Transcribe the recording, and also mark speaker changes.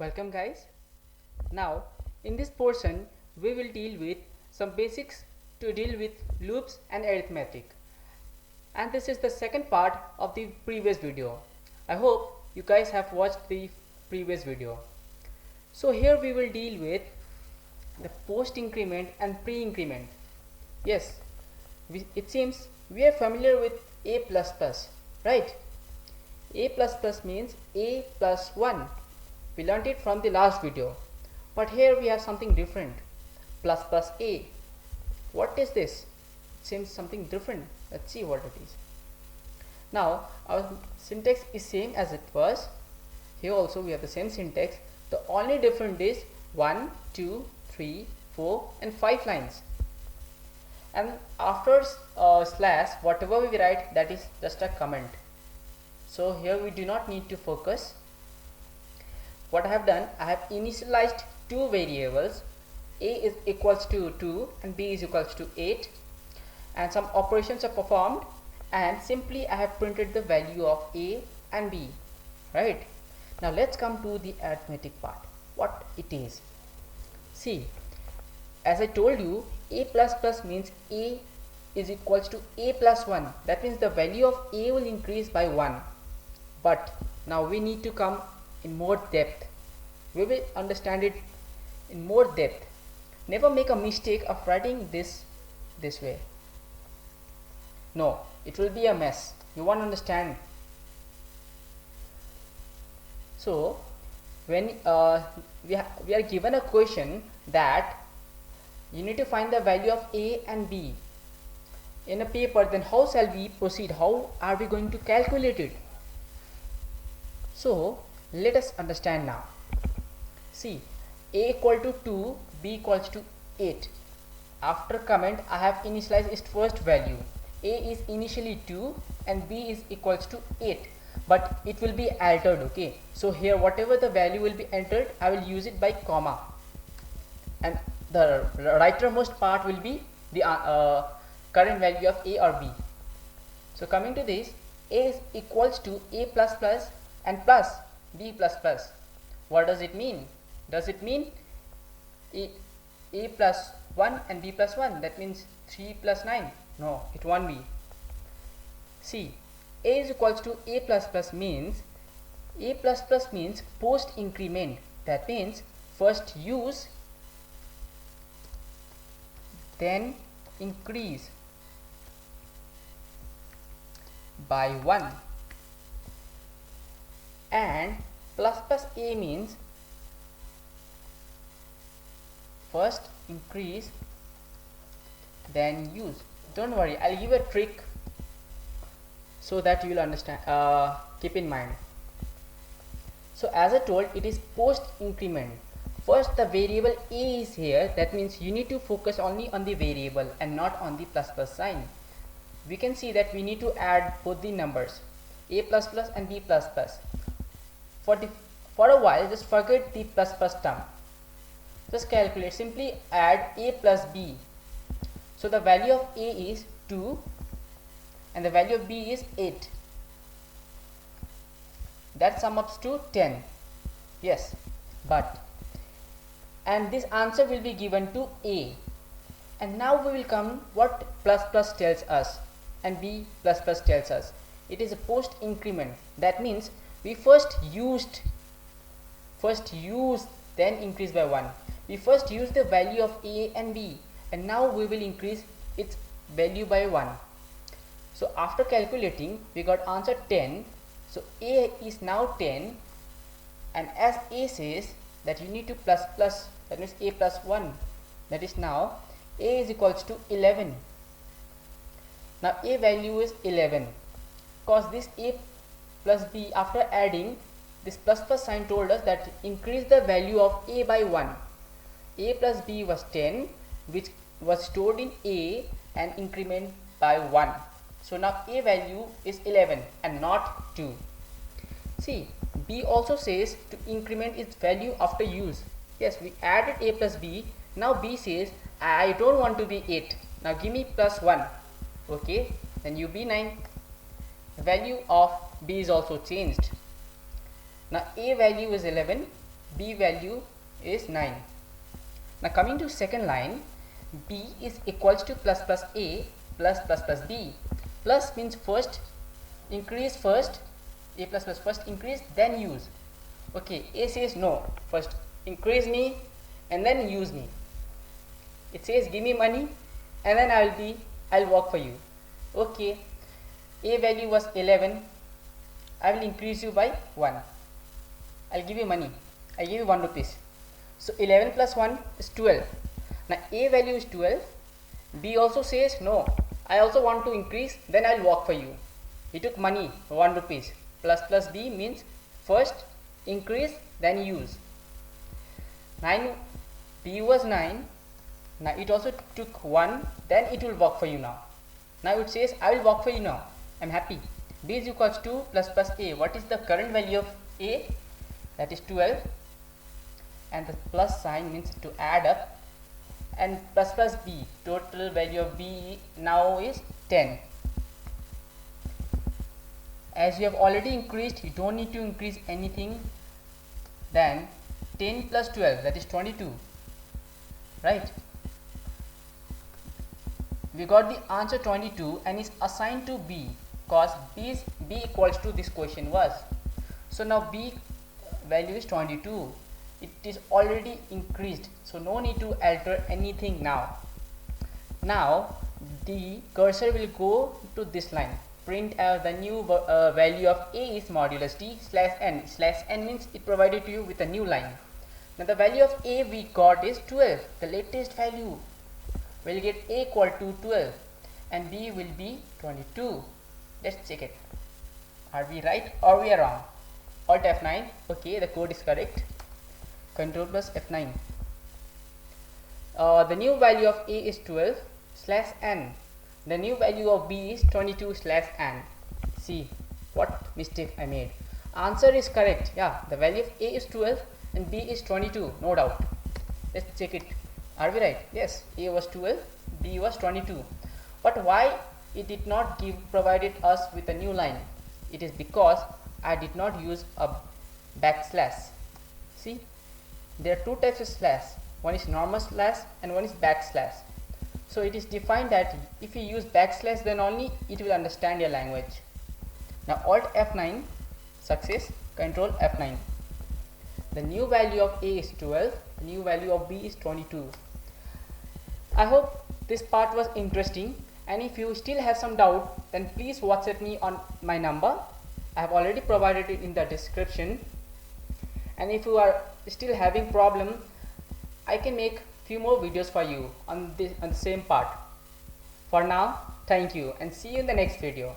Speaker 1: Welcome guys. Now in this portion we will deal with some basics to deal with loops and arithmetic, and this is the second part of the previous video. I hope you guys have watched the previous video. So here we will deal with the post increment and pre increment. Yes, it seems we are familiar with a plus plus, right? A plus plus means a plus 1. We learnt it from the last video, but here we have something different. Plus plus a. What is this? It seems something different. Let's see what it is. Now our syntax is same as it was. Here also we have the same syntax. The only difference is 1, 2, 3, 4 and 5 lines. And after slash, whatever we write, that is just a comment. So here we do not need to focus. What I have done, I have initialized two variables. A is equals to 2 and B is equals to 8, and some operations are performed, and simply I have printed the value of A and B. Right, now let's come to the arithmetic part, what it is. See, as I told you, A plus plus means A is equals to A plus 1. That means the value of A will increase by 1. But now we need to come in more depth. We will understand it in more depth. Never make a mistake of writing this way. No, it will be a mess. You won't understand. So when we are given a question that you need to find the value of A and B in a paper, then how shall we proceed? How are we going to calculate it? So let us understand now. See, A equal to 2, B equals to 8. After comment, I have initialized its first value. A is initially 2 and B is equals to 8, but it will be altered. Okay, so here whatever the value will be entered, I will use it by comma, and the rightmost part will be the current value of A or B. So coming to this, A is equals to A plus plus and plus B plus plus. What does it mean? Does it mean A plus 1 and B plus 1? That means 3 plus 9. No, it won't be. See, A is equals to A plus plus means A plus plus means post increment. That means first use, then increase by 1, and plus plus A means first increase then use. Don't worry, I'll give a trick so that you will understand. Keep in mind. So as I told, it is post increment. First the variable A is here. That means you need to focus only on the variable and not on the plus plus sign. We can see that we need to add both the numbers, A plus plus and B plus plus. For a while, just forget the plus plus term. Just calculate, simply add A plus B. So the value of A is 2 and the value of B is 8. That sum ups to 10. Yes, and this answer will be given to A. And now we will come what plus plus tells us and B plus plus tells us. It is a post increment. That means we first used then increase by 1. We first used the value of A and B, and now we will increase its value by 1. So after calculating, we got answer 10. So A is now 10, and as A says that you need to plus plus, that means A plus 1, that is now A is equals to 11. Now A value is 11, because this A plus B, after adding this plus plus sign, told us that increase the value of A by 1. A plus B was 10, which was stored in A, and increment by 1. So now A value is 11 and not 2. See, B also says to increment its value after use. Yes, we added A plus B. Now B says I don't want to be 8. Now give me plus 1. Okay, then you be 9. The value of B is also changed. Now A value is 11 B value is 9. Now coming to second line, B is equals to plus plus A plus plus plus B. Plus means first increase first, A plus plus first increase then use. Okay, A says no, first increase me and then use me. It says give me money and then I'll work for you. Okay, A value was 11, I will increase you by 1. I'll give you money, I'll give you 1 rupees. So 11 plus 1 is 12. Now A value is 12. B also says no, I also want to increase, then I'll work for you. He took money 1 rupees. Plus plus B means first increase then use. 9, B was 9. Now it also took 1, then it will work for you now. Now it says I will work for you now, I'm happy. B is equals to plus plus A. What is the current value of A? That is 12, and the plus sign means to add up, and plus plus B, total value of B now is 10. As you have already increased, you don't need to increase anything. Then 10 plus 12, that is 22, right? We got the answer 22 and is assigned to B because B equals to this question was. So now B value is 22. It is already increased, so no need to alter anything now. Now the cursor will go to this line. Print the new value of A is modulus D slash n. Slash n means it provided to you with a new line. Now the value of A we got is 12. The latest value will get A equal to 12 and B will be 22. Let's check it. Are we right or we are wrong? Alt F9. Okay, the code is correct. Control plus F9. The new value of A is 12 slash n. The new value of B is 22 slash n. See what mistake I made. Answer is correct. Yeah, the value of A is 12 and B is 22, no doubt. Let's check it. Are we right? Yes, A was 12, B was 22. But why it did not provided us with a new line? It is because I did not use a backslash. See, there are two types of slash. One is normal slash and one is backslash. So it is defined that if you use backslash, then only it will understand your language. Now Alt F9, success. Control F9. The new value of A is 12, the new value of B is 22. I hope this part was interesting, and if you still have some doubt, then please WhatsApp me on my number. I have already provided it in the description. And if you are still having problem, I can make few more videos for you on the same part. For now, thank you and see you in the next video.